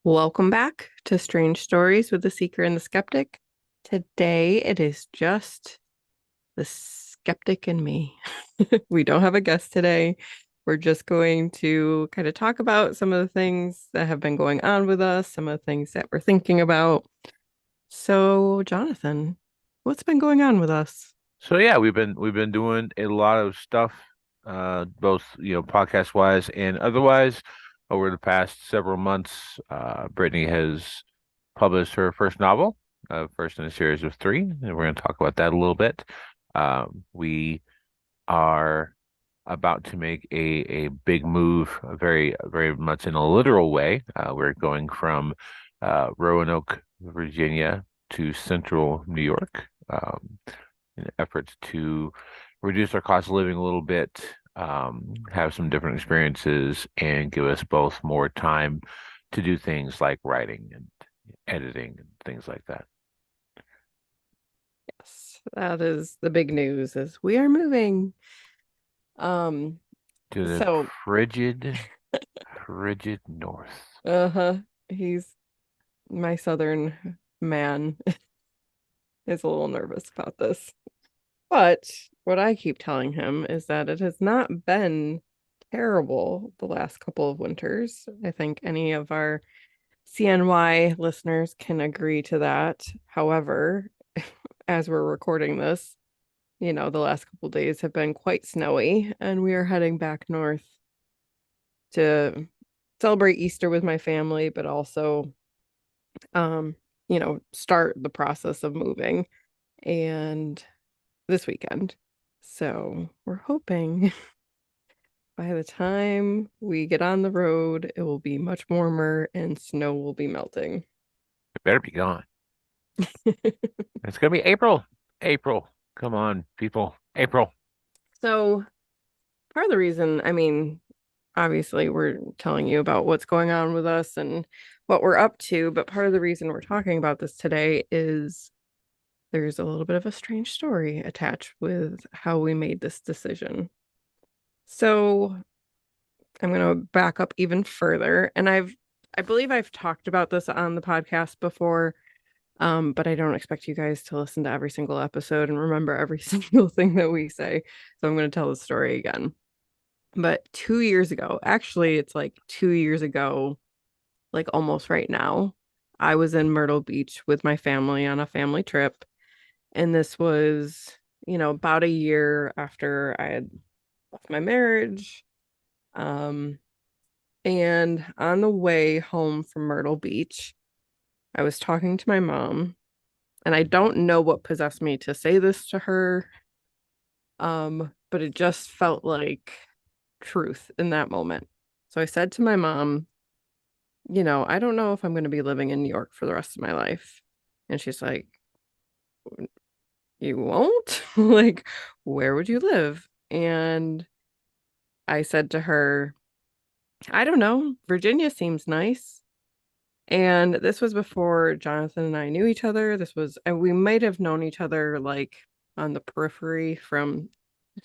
Welcome back to Strange Stories with the Seeker and the Skeptic. Today it is just the skeptic and me. We don't have a guest today. We're just going to kind of talk about some of the things that have been going on with us, some of the things that we're thinking about. So, Jonathan, what's been going on with us? So yeah, we've been doing a lot of stuff, both podcast wise and otherwise over the past several months. Brittany has published her first novel, first in a series of three, and we're going to talk about that a little bit. We are about to make a big move, very very much in a literal way. We're going from Roanoke, Virginia, to Central New York. In efforts to reduce our cost of living a little bit, have some different experiences, and give us both more time to do things like writing and editing and things like that. Yes, that is the big news is we are moving. Um, To the so frigid north. uh-huh, he's my southern man is a little nervous about this. But what I keep telling him is that it has not been terrible the last couple of winters. I think any of our CNY listeners can agree to that. However, as we're recording this, the last couple of days have been quite snowy, and we are heading back north to celebrate Easter with my family, but also, start the process of moving and this weekend. So we're hoping by the time we get on the road, it will be much warmer and snow will be melting. It better be gone. It's gonna be April. April. Come on, people. April. So part of the reason, I mean, obviously we're telling you about what's going on with us and what we're up to, but part of the reason we're talking about this today is there's a little bit of a strange story attached with how we made this decision. So I'm going to back up even further. And I believe I've talked about this on the podcast before, but I don't expect you guys to listen to every single episode and remember every single thing that we say. So I'm going to tell the story again. But 2 years ago, actually, it's like 2 years ago, like almost right now, I was in Myrtle Beach with my family on a family trip. And this was, about a year after I had left my marriage. Um, And on the way home from Myrtle Beach, I was talking to my mom, and I don't know what possessed me to say this to her. But it just felt like truth in that moment. So I said to my mom, I don't know if I'm going to be living in New York for the rest of my life. And she's like, you won't? Like, where would you live? And I said to her, I don't know. Virginia seems nice. And this was before Jonathan and I knew each other. And we might have known each other like on the periphery from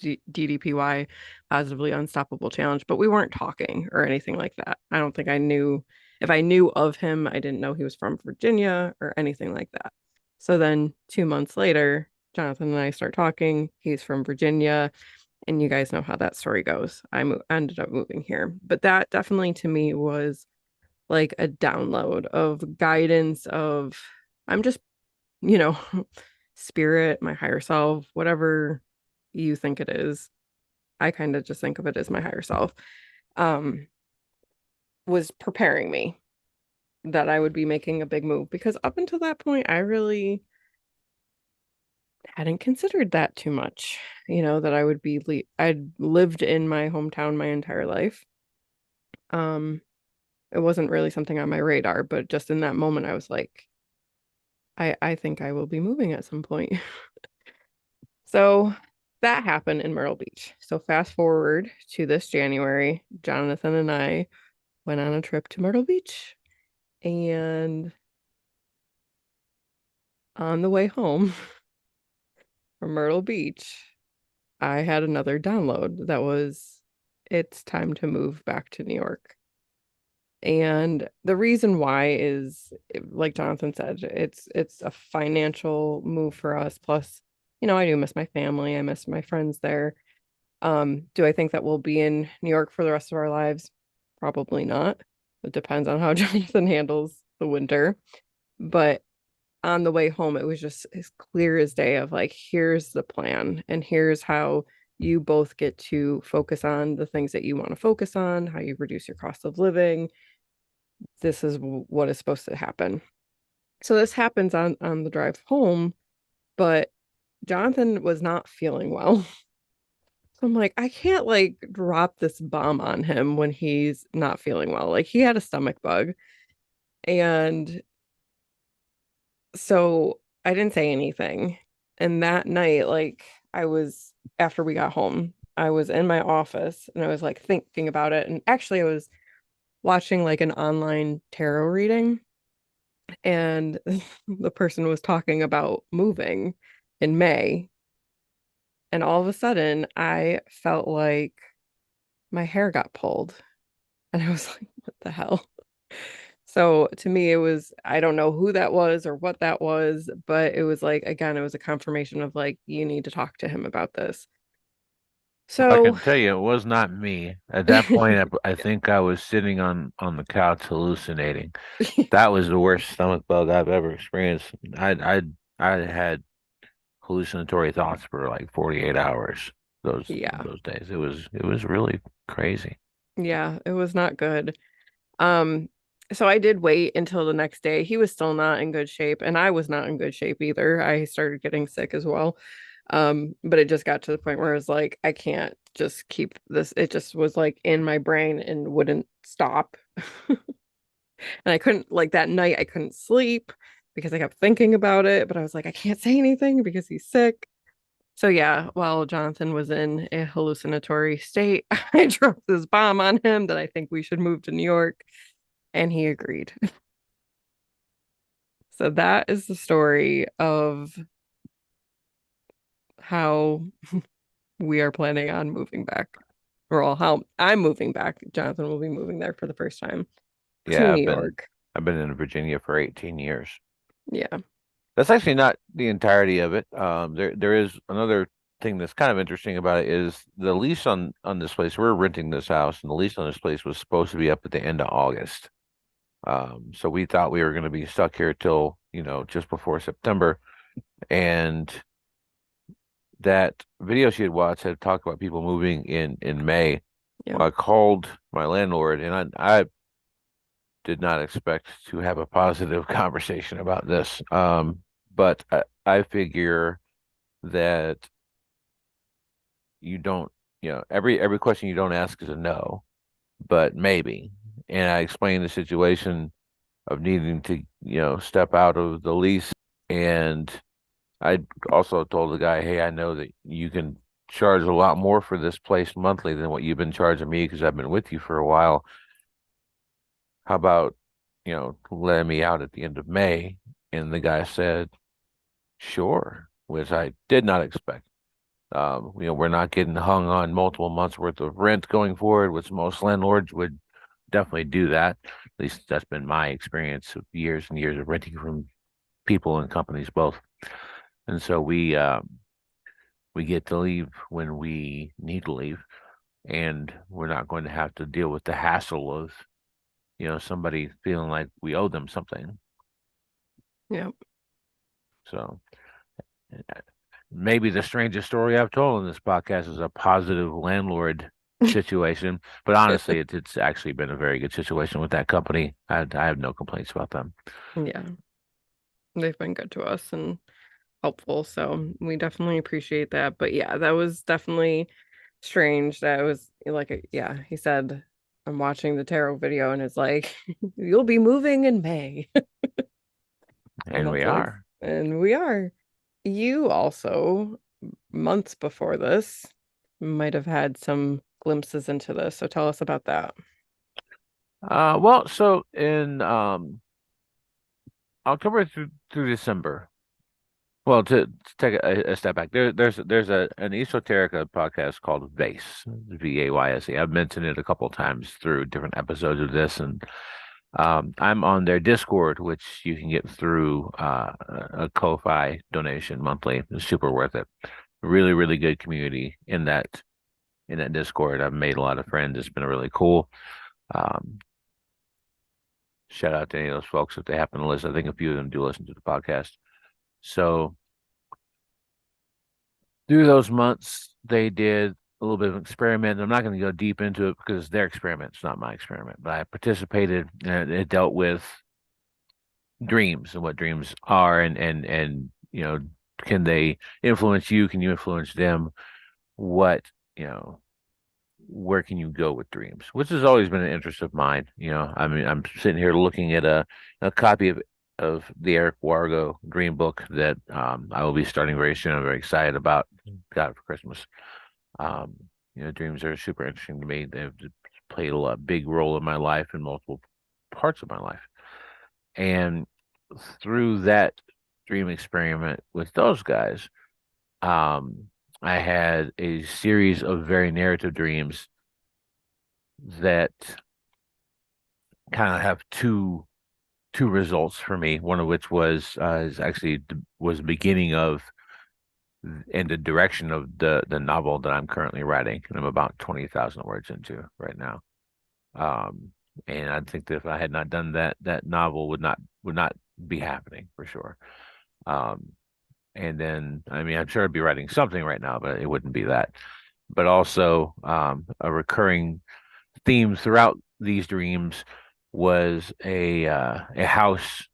DDPY, Positively Unstoppable Challenge, but we weren't talking or anything like that. I don't think I knew, if I knew of him, I didn't know he was from Virginia or anything like that. So then 2 months later, Jonathan and I start talking. He's from Virginia, and you guys know how that story goes. Ended up moving here, but that definitely to me was like a download of guidance of I'm just, you know, spirit, my higher self, whatever you think it is. I kind of just think of it as my higher self. Um, was preparing me that I would be making a big move because up until that point, I really hadn't considered that too much. That I would be I'd lived in my hometown my entire life. Um, it wasn't really something on my radar, but just in that moment, I was like, I think I will be moving at some point. So that happened in Myrtle Beach. So fast forward to this January, Jonathan and I went on a trip to Myrtle Beach. And on the way home from Myrtle Beach, I had another download that was it's time to move back to New York. And the reason why is, like Jonathan said, it's a financial move for us. Plus, I do miss my family. I miss my friends there. Do I think that we'll be in New York for the rest of our lives? Probably not. It depends on how Jonathan handles the winter. But on the way home, it was just as clear as day of like, here's the plan, and here's how you both get to focus on the things that you want to focus on, how you reduce your cost of living. This is what is supposed to happen. So this happens on the drive home, but Jonathan was not feeling well. So I'm like, I can't like drop this bomb on him when he's not feeling well. Like he had a stomach bug. And so I didn't say anything. And that night, like after we got home, I was in my office and I was like thinking about it. And actually, I was watching like an online tarot reading, and the person was talking about moving in May. And all of a sudden, I felt like my hair got pulled. And I was like, what the hell? So to me, it was, I don't know who that was or what that was, but it was like, again, it was a confirmation of like, you need to talk to him about this. Well, I So, can tell you it was not me. At that point, I think I was sitting on the couch hallucinating. That was the worst stomach bug I've ever experienced. I had hallucinatory thoughts for like 48 hours yeah, those days. It was really crazy. yeah, it was not good. Um, so I did wait until the next day. He was still not in good shape, and I was not in good shape either. I started getting sick as well. But it just got to the point where I was like, I can't just keep this. It just was like in my brain and wouldn't stop. And I couldn't, like that night, I couldn't sleep because I kept thinking about it, but I was like, I can't say anything because he's sick. So yeah, while Jonathan was in a hallucinatory state, I dropped this bomb on him that I think we should move to New York, and he agreed. So that is the story of how we are planning on moving back. Or all how I'm moving back. Jonathan will be moving there for the first time to Yeah, New York. I've been in Virginia for 18 years. Yeah. That's actually not the entirety of it. There is another thing that's kind of interesting about it is the lease on this place. We're renting this house, and the lease on this place was supposed to be up at the end of August. So we thought we were going to be stuck here till, just before September. And that video she had watched had talked about people moving in May. Yeah. Well, I called my landlord, and I did not expect to have a positive conversation about this. But I figure that you don't, every question you don't ask is a no, but maybe. And I explained the situation of needing to, step out of the lease. And I also told the guy, hey, I know that you can charge a lot more for this place monthly than what you've been charging me because I've been with you for a while. How about, letting me out at the end of May? And the guy said, sure, which I did not expect. We're not getting hung on multiple months worth of rent going forward, which most landlords would definitely do that. At least that's been my experience of years and years of renting from people and companies both. And so we get to leave when we need to leave, and we're not going to have to deal with the hassle of, somebody feeling like we owe them something. Yeah. So maybe the strangest story I've told in this podcast is a positive landlord situation, but honestly, it's actually been a very good situation with that company. I have no complaints about them. Yeah. They've been good to us and helpful. So we definitely appreciate that. But yeah, that was definitely strange. That was like, yeah, he said, I'm watching the tarot video and it's like, you'll be moving in May. And And we that's like, are. and we are. You also, months before this, might have had some glimpses into this. So tell us about that. Well, so in October through December, Well, to take a step back, there's an esoterica podcast called Vase, Vayse. I've mentioned it a couple of times through different episodes of this, and I'm on their Discord, which you can get through a Ko-fi donation monthly. It's super worth it. Really, really good community in that Discord. I've made a lot of friends. It's been really cool. Um, Shout out to any of those folks if they happen to listen. I think a few of them do listen to the podcast. So through those months, they did a little bit of an experiment. I'm not going to go deep into it because their experiment. It's not my experiment, but I participated and it dealt with dreams and what dreams are and can they influence you? Can you influence them? What, you know, where can you go with dreams? Which has always been an interest of mine. I mean, I'm sitting here looking at a copy of the Eric Wargo Dream Book that I will be starting very soon. I'm very excited about. Got it for Christmas. Um, dreams are super interesting to me. They've played big role in my life in multiple parts of my life. And through that dream experiment with those guys, um, I had a series of very narrative dreams that kind of have two results for me. One of which is actually was the beginning of and the direction of the novel that I'm currently writing, and I'm about 20,000 words into right now. Um, and I think that if I had not done that, that novel would not be happening for sure. Um, and then I mean I'm sure I'd be writing something right now, but it wouldn't be that. But also a recurring theme throughout these dreams was a house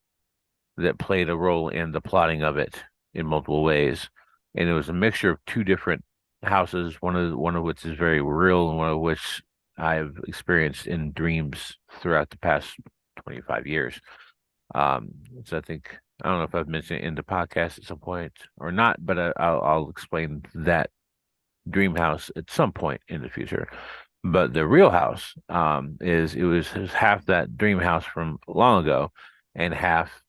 that played a role in the plotting of it in multiple ways, and it was a mixture of two different houses. One of which is very real, and one of which I've experienced in dreams throughout the past 25 years. So I don't know if I've mentioned it in the podcast at some point or not, but I'll explain that dream house at some point in the future. But the real house is half that dream house from long ago and half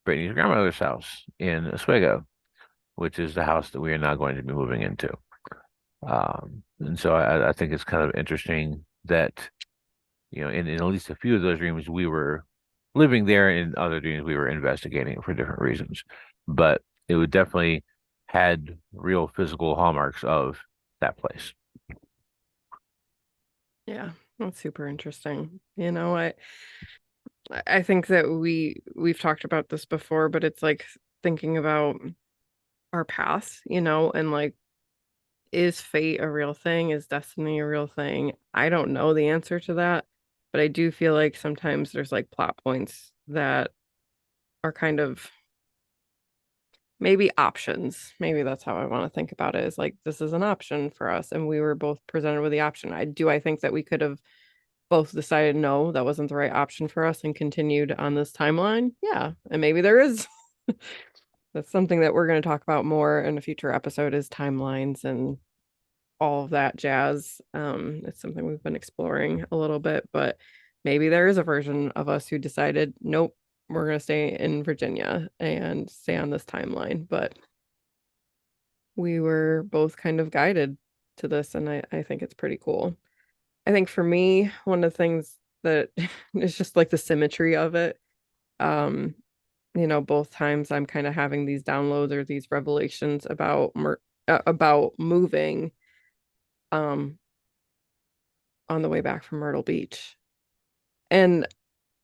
Brittany's grandmother's house in Oswego, which is the house that we are now going to be moving into. And so I think it's kind of interesting that, in at least a few of those dreams, we were living there. In other dreams, we were investigating for different reasons. But it would definitely had real physical hallmarks of that place. Yeah, that's super interesting. I think that we've talked about this before, but it's like thinking about our past, and like, is fate a real thing? Is destiny a real thing? I don't know the answer to that, but I do feel like sometimes there's like plot points that are kind of maybe options. Maybe that's how I want to think about it, is like this is an option for us and we were both presented with the option. I think that we could have both decided no, that wasn't the right option for us and continued on this timeline. Yeah, and maybe there is. That's something that we're going to talk about more in a future episode, is timelines and all of that jazz. It's something we've been exploring a little bit, but maybe there is a version of us who decided, nope, we're going to stay in Virginia and stay on this timeline. But we were both kind of guided to this, and I think it's pretty cool. I think for me, one of the things that is just like the symmetry of it. Um, both times I'm kind of having these downloads or these revelations about moving um on the way back from Myrtle Beach. And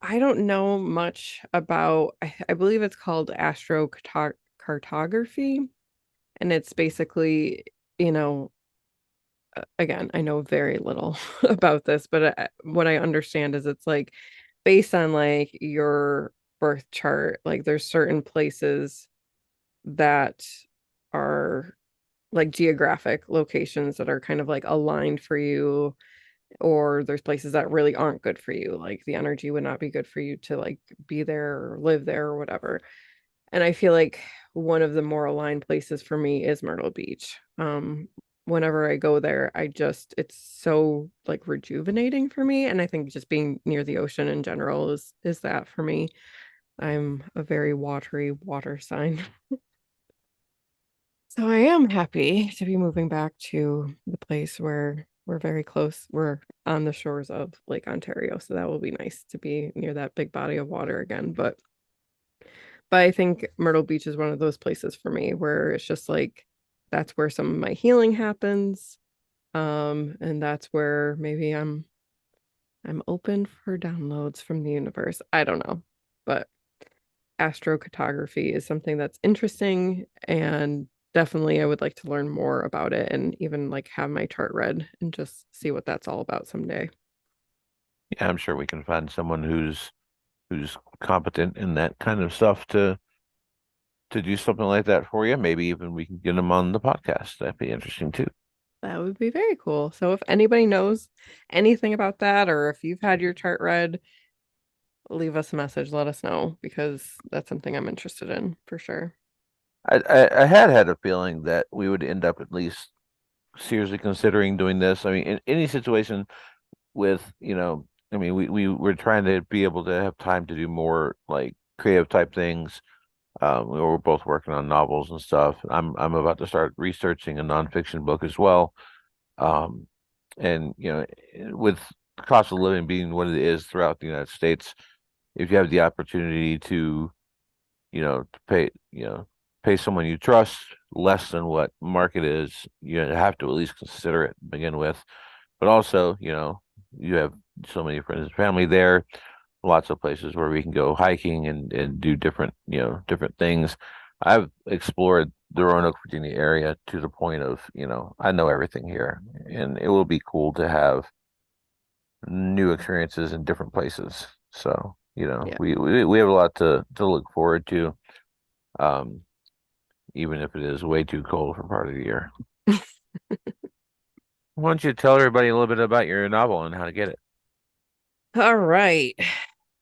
I don't know much about, I believe it's called astrocartography. And it's basically, you know, again, I know very little about this, but what I understand is it's like based on like your birth chart, like there's certain places that are like geographic locations that are kind of like aligned for you, or there's places that really aren't good for you, like the energy would not be good for you to like be there or live there or whatever. And I feel like one of the more aligned places for me is Myrtle Beach. Whenever I go there, it's so like rejuvenating for me, and I think just being near the ocean in general is that for me. I'm a very watery water sign. So I am happy to be moving back to the place where we're very close. We're on the shores of Lake Ontario, so that will be nice to be near that big body of water again. But I think Myrtle Beach is one of those places for me where it's just like that's where some of my healing happens. And that's where maybe I'm open for downloads from the universe. I don't know. But astrocartography is something that's interesting, and definitely I would like to learn more about it and even like have my chart read and just see what that's all about someday. Yeah, I'm sure we can find someone who's competent in that kind of stuff to do something like that for you. Maybe even we can get them on the podcast. That'd be interesting too. That would be very cool. So if anybody knows anything about that, or if you've had your chart read, leave us a message, let us know, because that's something I'm interested in for sure. I had a feeling that we would end up at least seriously considering doing this. I mean, in any situation with, I mean, we we're trying to be able to have time to do more like creative type things. We're both working on novels and stuff. I'm about to start researching a nonfiction book as well. Um, and with the cost of living being what it is throughout the United States, if you have the opportunity to, to pay someone you trust less than what market is, you have to at least consider it to begin with. But also, you have so many friends and family there, lots of places where we can go hiking and do different, different things. I've explored the Roanoke, Virginia area to the point of, I know everything here, and it will be cool to have new experiences in different places. So, Yeah. we have a lot to look forward to, um, even if it is way too cold for part of the year. Why don't you tell everybody a little bit about your novel and how to get it? All right.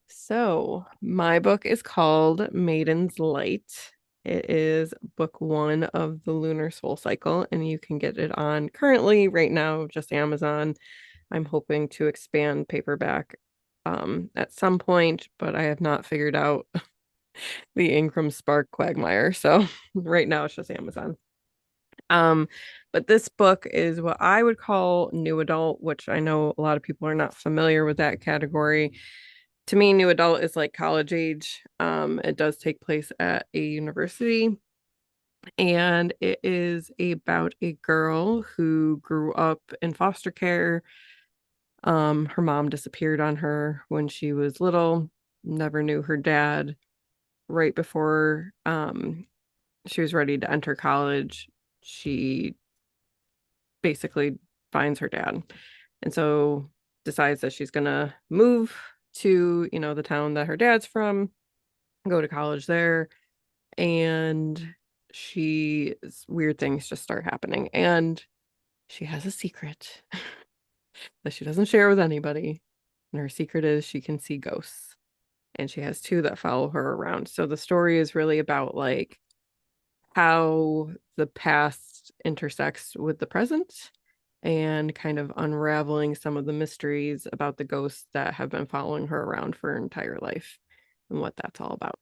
So, my book is called Maiden's Light. It is book one of the Lunar Soul Cycle, and you can get it on currently right now, just Amazon. I'm hoping to expand paperback at some point, but I have not figured out the Ingram Spark quagmire. So right now it's just Amazon. Um, but this book is what I would call new adult, which I know a lot of people are not familiar with that category. To me, new adult is like college age. It does take place at a university, and it is about a girl who grew up in foster care. Her mom disappeared on her when she was little, never knew her dad. Right before she was ready to enter college, she basically finds her dad. And so decides that she's gonna move to, the town that her dad's from, go to college there, and weird things just start happening. And she has a secret that she doesn't share with anybody. And her secret is she can see ghosts. And she has two that follow her around. So the story is really about like how the past intersects with the present and kind of unraveling some of the mysteries about the ghosts that have been following her around for her entire life and what that's all about.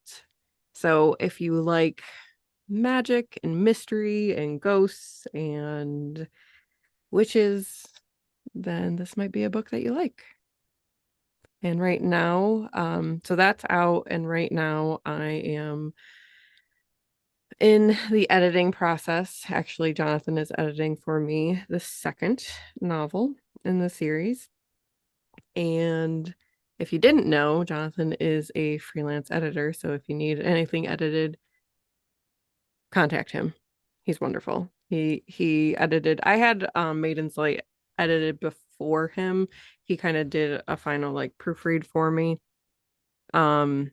So if you like magic and mystery and ghosts and witches, then this might be a book that you like. And right now, so that's out, and right now I am in the editing process. Actually, Jonathan is editing for me the second novel in the series. And if you didn't know, Jonathan is a freelance editor. So if you need anything edited, contact him. He's wonderful. He edited. I had Maiden's Light edited before him. He kind of did a final like proofread for me. Um,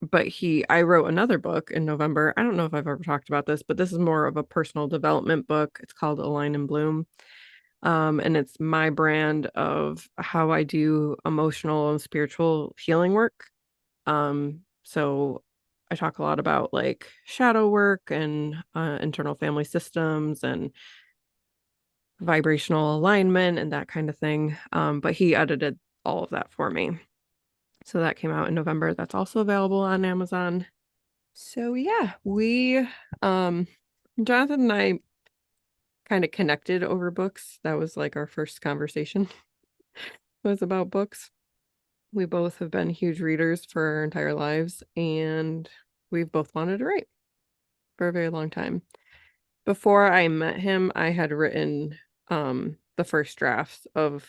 but I wrote another book in November. I don't know if I've ever talked about this, but this is more of a personal development book. It's called Align and Bloom. And it's my brand of how I do emotional and spiritual healing work. So I talk a lot about like shadow work and internal family systems and vibrational alignment and that kind of thing. But he edited all of that for me. So that came out in November. That's also available on Amazon. So yeah, we um Jonathan and I kind of connected over books. That was like our first conversation was about books. We both have been huge readers for our entire lives, and we've both wanted to write for a very long time. Before I met him, I had written the first drafts of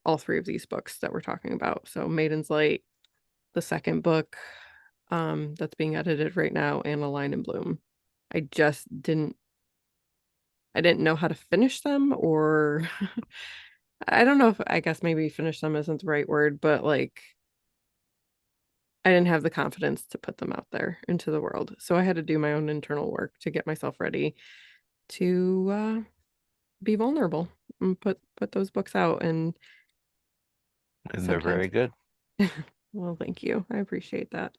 all three of these books that we're talking about. So Maiden's Light, the second book that's being edited right now, and A Line in Bloom. I just didn't know how to finish them, or I don't know if, I guess maybe finish them isn't the right word, but like I didn't have the confidence to put them out there into the world. So I had to do my own internal work to get myself ready to be vulnerable and put those books out. And And they're sometimes, very good. well, thank you. I appreciate that.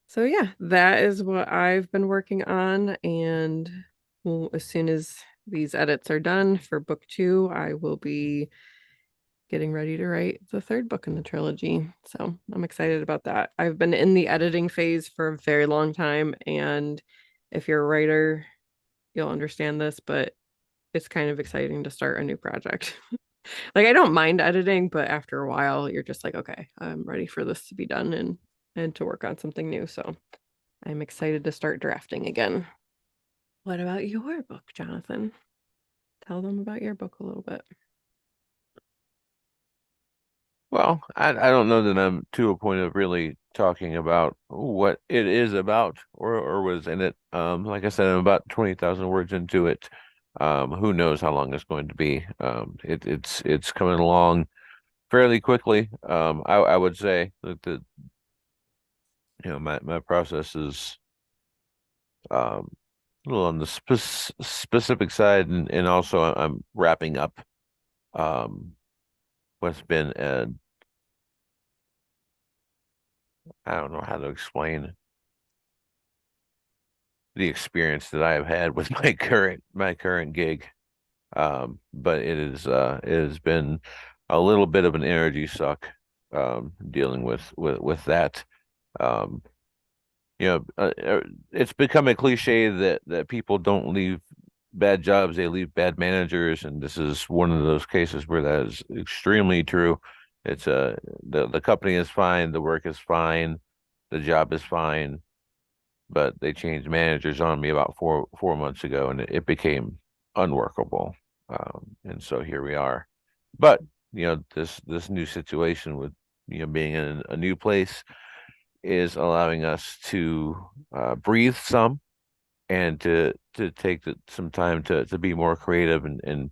So yeah, that is what I've been working on. And well, as soon as these edits are done for book two, I will be getting ready to write the third book in the trilogy. So I'm excited about that. I've been in the editing phase for a very long time. And if you're a writer, you'll understand this, but it's kind of exciting to start a new project. Like I don't mind editing, but after a while, you're just like, okay, I'm ready for this to be done and to work on something new. So I'm excited to start drafting again. What about your book, Jonathan? Tell them about your book a little bit. Well, I don't know that I'm to a point of really talking about what it is about or was in it. Like I said, I'm about 20,000 words into it. Who knows how long it's going to be. It's coming along fairly quickly. I would say that my process is um a little on the specific side, and also I'm wrapping up um what's been I don't know how to explain the experience that I have had with my current gig. But it has been a little bit of an energy suck dealing with that. Um, it's become a cliche that people don't leave bad jobs, they leave bad managers, and this is one of those cases where that is extremely true. It's the company is fine, the work is fine, the job is fine, but they changed managers on me about four months ago, and it became unworkable. And so here we are. But this new situation with being in a new place is allowing us to breathe some and to take some time to be more creative, and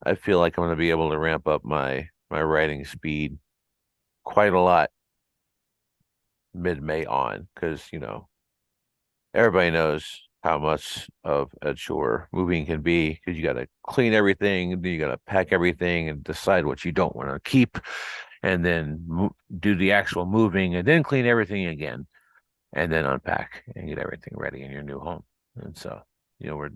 I feel like I'm going to be able to ramp up my writing speed quite a lot mid-May on because everybody knows how much of a chore moving can be because you got to clean everything, and then you got to pack everything and decide what you don't want to keep, and then do the actual moving, and then clean everything again, and then unpack and get everything ready in your new home. And so, we're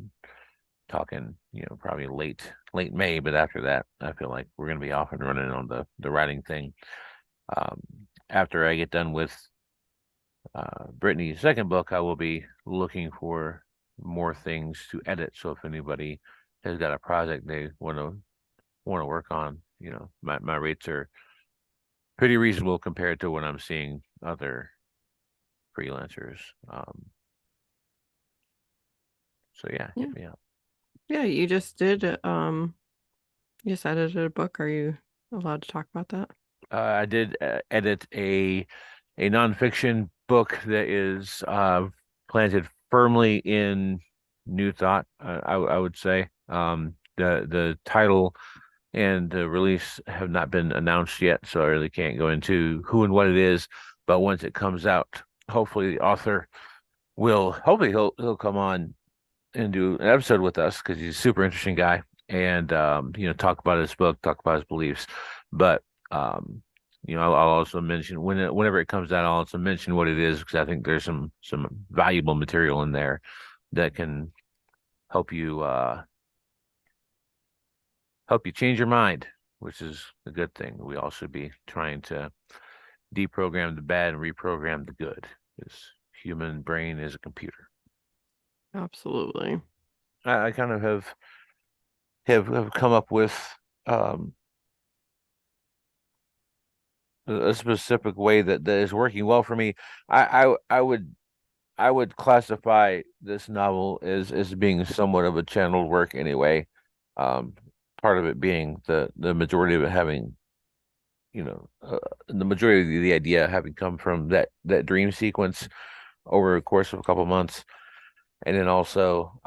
talking, probably late May, but after that, I feel like we're going to be off and running on the writing thing. Um, After I get done with Brittany's second book, I will be looking for more things to edit. So if anybody has got a project they want to work on, my rates are pretty reasonable compared to what I'm seeing other freelancers. So yeah, Yeah. hit me up. Yeah, you just did you just edited a book. Are you allowed to talk about that? I did edit a nonfiction book that is planted firmly in New Thought. I would say the title and the release have not been announced yet, so I really can't go into who and what it is. But once it comes out, hopefully the author will hopefully he'll come on and do an episode with us because he's a super interesting guy, and talk about his book, talk about his beliefs. But um I'll also mention whenever it comes out, I'll also mention what it is because I think there's some valuable material in there that can help you change your mind, which is a good thing. We all should be trying to deprogram the bad and reprogram the good. This human brain is a computer. Absolutely. I kind of have come up with um, a specific way that is working well for me. I would classify this novel as being somewhat of a channeled work anyway. Um, Part of it being the majority of it having, you know, the majority of the idea having come from that dream sequence over the course of a couple months, and then also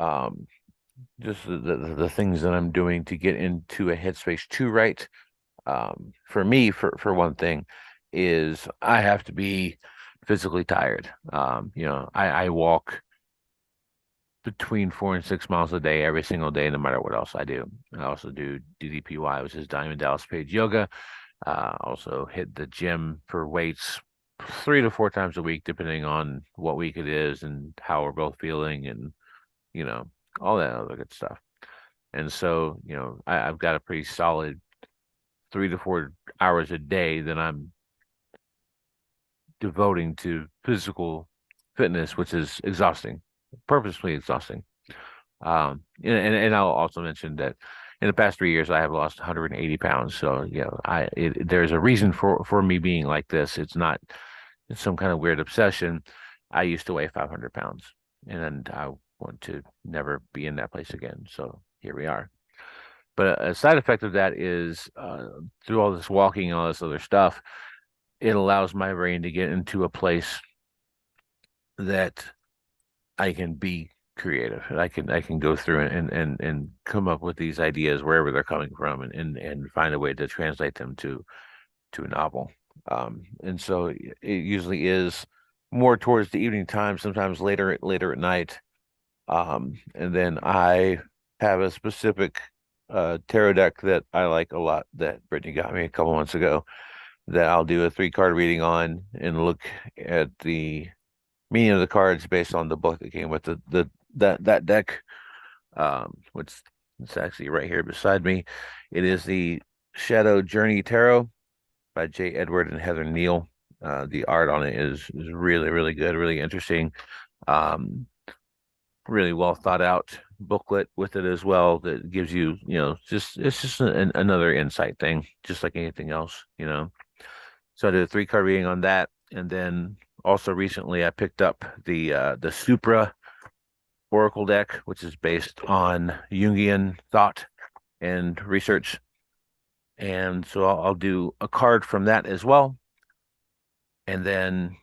just the things that I'm doing to get into a headspace to write. For me, for one thing, is I have to be physically tired. I walk between 4 and 6 miles a day every single day, no matter what else I do. I also do DDPY, which is Diamond Dallas Page Yoga. Also hit the gym for weights 3 to 4 times a week, depending on what week it is and how we're both feeling, and you know all that other good stuff. And so, I've got a pretty solid 3 to 4 hours a day that I'm devoting to physical fitness, which is exhausting, purposefully exhausting. And I'll also mention that in the past 3 years, I have lost 180 pounds. So, there's a reason for me being like this. It's not some kind of weird obsession. I used to weigh 500 pounds, and I want to never be in that place again. So here we are. But a side effect of that is through all this walking and all this other stuff, it allows my brain to get into a place that I can be creative. And I can go through and come up with these ideas wherever they're coming from, and find a way to translate them to a novel. And so it usually is more towards the evening time, sometimes later at night. And then I have a specific tarot deck that I like a lot that Brittany got me a couple months ago that I'll do a 3 card reading on and look at the meaning of the cards based on the book that came with that deck. Which it's actually right here beside me. It is the Shadow Journey Tarot by J. Edward and Heather Neal. The art on it is really, really good, really interesting. Um, Really well thought out booklet with it as well that gives you, just it's just another insight thing, just like anything else. So I did a 3 card reading on that, and then also recently I picked up the Supra Oracle deck, which is based on Jungian thought and research. And so I'll do a card from that as well. And then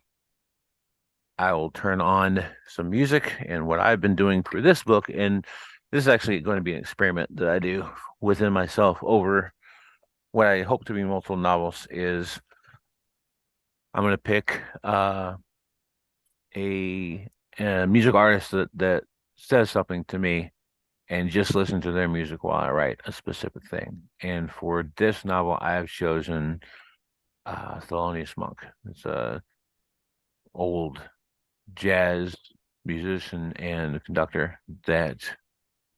I will turn on some music. And what I've been doing for this book, and this is actually going to be an experiment that I do within myself over what I hope to be multiple novels, is I'm going to pick a, a music artist that says something to me and just listen to their music while I write a specific thing. And for this novel, I have chosen Thelonious Monk. It's a old jazz musician and conductor that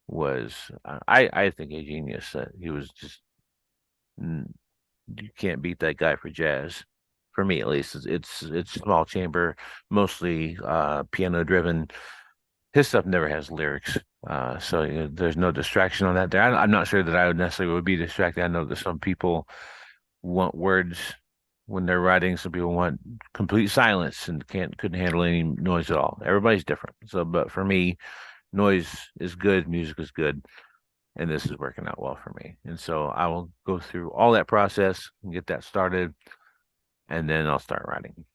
was, I think, a genius. He was just, you can't beat that guy for jazz. For me, at least, it's small chamber, mostly piano driven. His stuff never has lyrics, so there's no distraction on that. There, I'm not sure that I would necessarily would be distracted. I know that some people want words when they're writing. Some people want complete silence and couldn't handle any noise at all. Everybody's different. So, but for me, noise is good, music is good, and this is working out well for me. And so I will go through all that process and get that started, and then I'll start writing.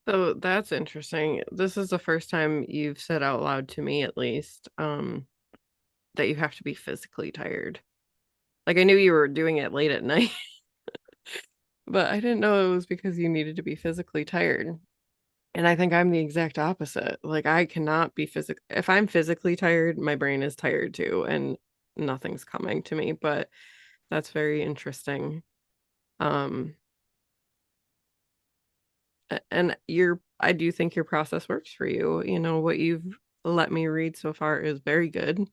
So that's interesting. This is the first time you've said out loud to me, at least, that you have to be physically tired. Like I knew you were doing it late at night, but I didn't know it was because you needed to be physically tired. And I think I'm the exact opposite. Like I cannot be if I'm physically tired, my brain is tired too, and nothing's coming to me. But that's very interesting. Um, and I do think your process works for you. You know, what you've let me read so far is very good.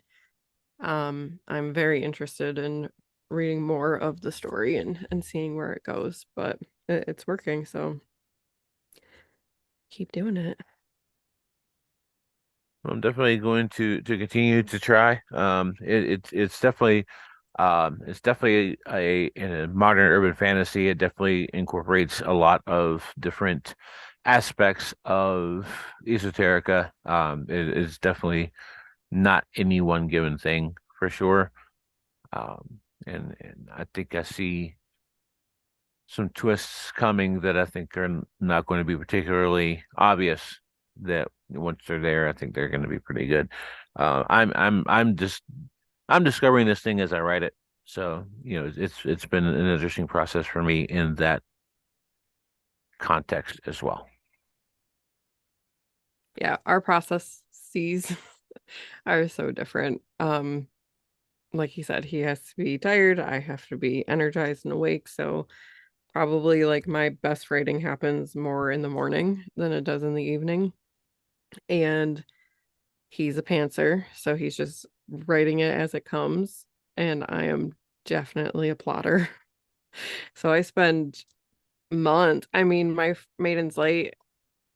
I'm very interested in reading more of the story and seeing where it goes, but it's working, so keep doing it. I'm definitely going to continue to try. It's definitely in a modern urban fantasy. It definitely incorporates a lot of different aspects of esoterica. It is definitely not any one given thing for sure. And I think I see some twists coming that I think are not going to be particularly obvious. That once they're there, I think they're going to be pretty good. I'm discovering this thing as I write it. So, it's been an interesting process for me in that context as well. Yeah, our processes are so different. Like he said, he has to be tired, I have to be energized and awake. So probably like my best writing happens more in the morning than it does in the evening. And he's a pantser, so he's just writing it as it comes. And I am definitely a plotter. So I spend months. I mean, my Maiden's Light,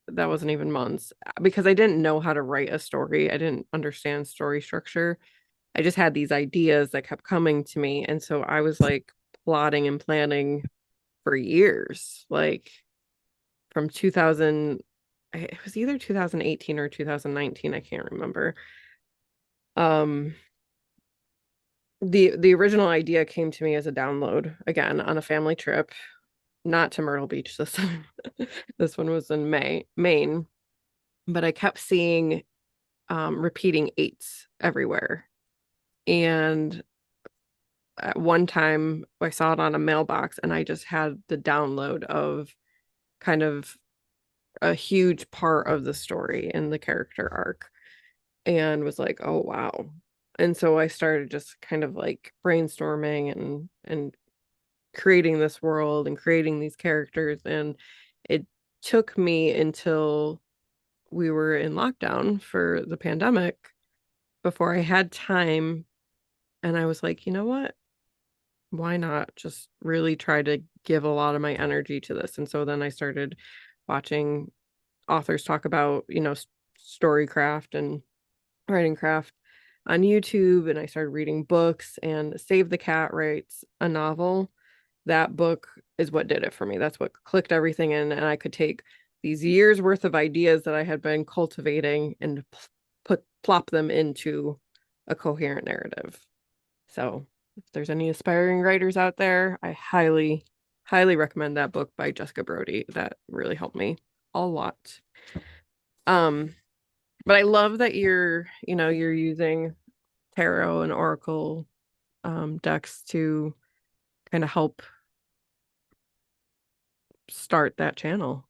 that wasn't even months because I didn't know how to write a story. I didn't understand story structure. I just had these ideas that kept coming to me. And so I was like plotting and planning for years, like from 2000, it was either 2018 or 2019, I can't remember. Um, the original idea came to me as a download again on a family trip, not to Myrtle Beach this time. This one was in Maine, but I kept seeing repeating eights everywhere. And at one time I saw it on a mailbox and I just had the download of kind of a huge part of the story and the character arc and was like, oh wow. And so I started just kind of like brainstorming and creating this world and creating these characters. And it took me until we were in lockdown for the pandemic before I had time. And I was like, you know what? Why not just really try to give a lot of my energy to this? And so then I started watching authors talk about, storycraft and writing craft on YouTube, and I started reading books, and Save the Cat writes a novel. That book is what did it for me. That's what clicked everything in, and I could take these years worth of ideas that I had been cultivating and plop them into a coherent narrative. So if there's any aspiring writers out there, I highly recommend that book by Jessica Brody. That really helped me a lot. Um, but I love that you're using tarot and oracle decks to kind of help start that channel.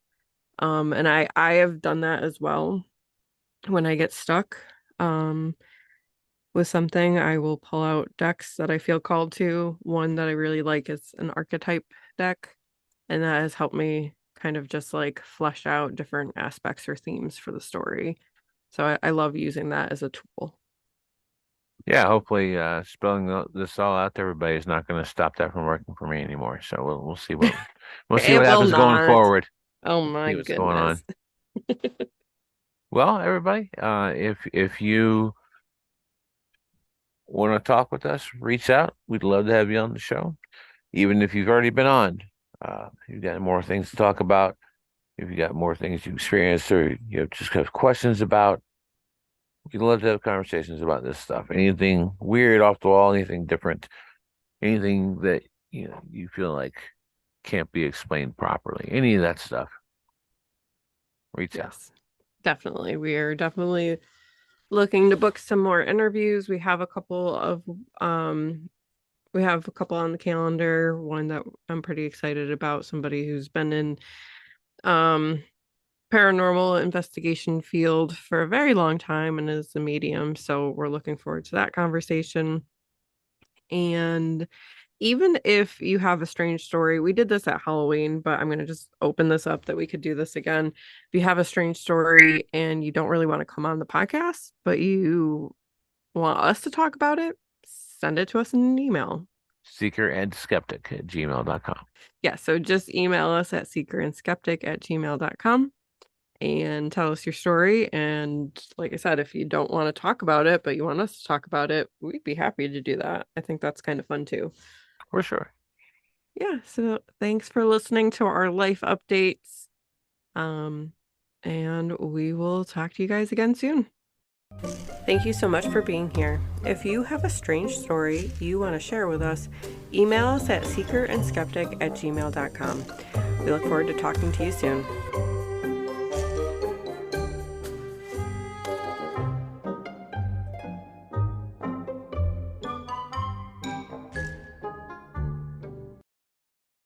And I have done that as well. When I get stuck with something, I will pull out decks that I feel called to. One that I really like is an archetype deck, and that has helped me kind of just like flesh out different aspects or themes for the story. So I love using that as a tool. Yeah, hopefully, spelling this all out to everybody is not going to stop that from working for me anymore. So we'll see what It will happens going not. forward. Oh my See what's going on. goodness. Well, everybody, if you want to talk with us, reach out. We'd love to have you on the show. Even if you've already been on, if you've got more things to talk about, if you got more things you experienced, or just have questions about, we'd love to have conversations about this stuff. Anything weird off the wall, anything different, anything that you feel like can't be explained properly, any of that stuff, reach out. Yes, definitely. We are definitely looking to book some more interviews. Um we have a couple on the calendar. One that I'm pretty excited about, somebody who's been in um paranormal investigation field for a very long time and is a medium. So we're looking forward to that conversation. And even if you have a strange story, we did this at Halloween, but I'm going to just open this up that we could do this again. If you have a strange story and you don't really want to come on the podcast, but you want us to talk about it, send it to us in an email. Seeker and skeptic at gmail.com. Yeah, so just email us at seekerandskeptic@gmail.com and tell us your story. And like I said, if you don't want to talk about it, but you want us to talk about it, we'd be happy to do that. I think that's kind of fun too. For sure. Yeah, so thanks for listening to our life updates. Um, and we will talk to you guys again soon. Thank you so much for being here. If you have a strange story you want to share with us, email us at seekerandskeptic@gmail.com. We look forward to talking to you soon.